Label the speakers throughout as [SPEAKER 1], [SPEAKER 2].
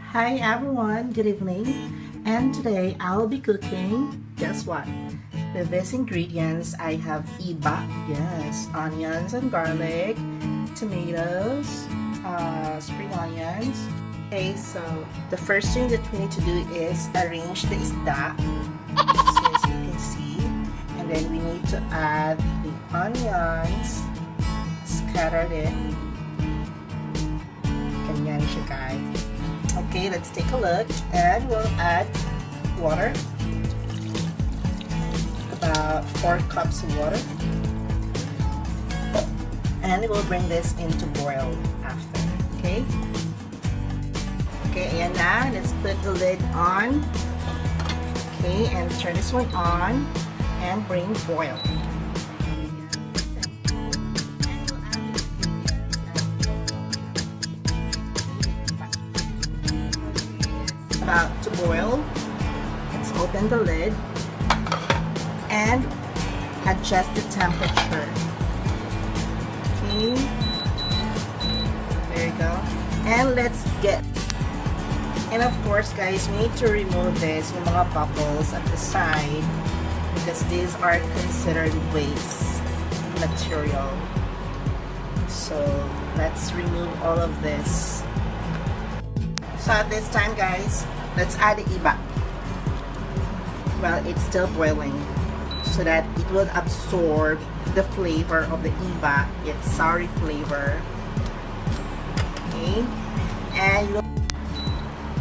[SPEAKER 1] Hi everyone, good evening. And today I'll be cooking, guess what? With these ingredients, I have iba, yes, onions and garlic, tomatoes, spring onions. Okay, so the first thing that we need to do is arrange the isda, since you can see. And then we need to add the onions, scatter it. Ganyan siya, guys. Okay, let's take a look, and we'll add water, about 4 cups of water, and we'll bring this into boil after. Okay, ayan na. Let's put the lid on. Okay, and turn this one on and bring boil. About to boil. Let's open the lid and adjust the temperature. Okay, there you go. And let's get, and of course guys, we need to remove this, yung mga bubbles at the side, because these are considered waste material. So let's remove all of this. So at this time guys, let's add the iba while it's still boiling, so that it will absorb the flavor of the iba, its sour flavor. Okay,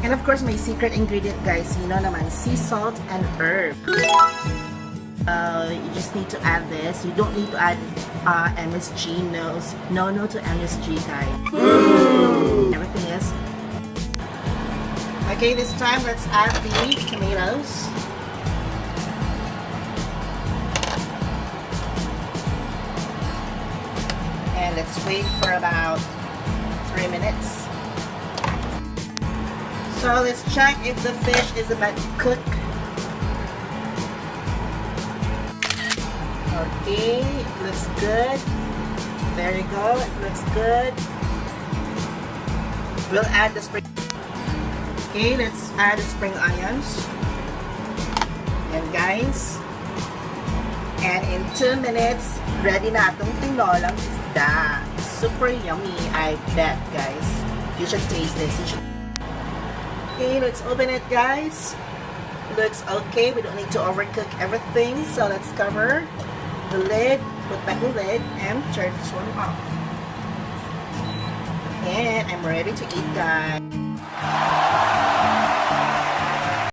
[SPEAKER 1] and of course my secret ingredient guys, you know naman, sea salt and herb. You just need to add this. You don't need to add MSG. No to MSG guys. Everything is okay. This time let's add the tomatoes. And let's wait for about 3 minutes. So let's check if the fish is about to cook. Okay, it looks good. There you go, it looks good. We'll add the spring. Okay, let's add the spring onions. And guys, and in 2 minutes, ready na itong tinolang isda. Super yummy, I bet guys. You should taste this. Okay, let's open it guys. Looks okay, we don't need to overcook everything. So let's cover the lid, put back the lid, and turn this one off. And I'm ready to eat guys.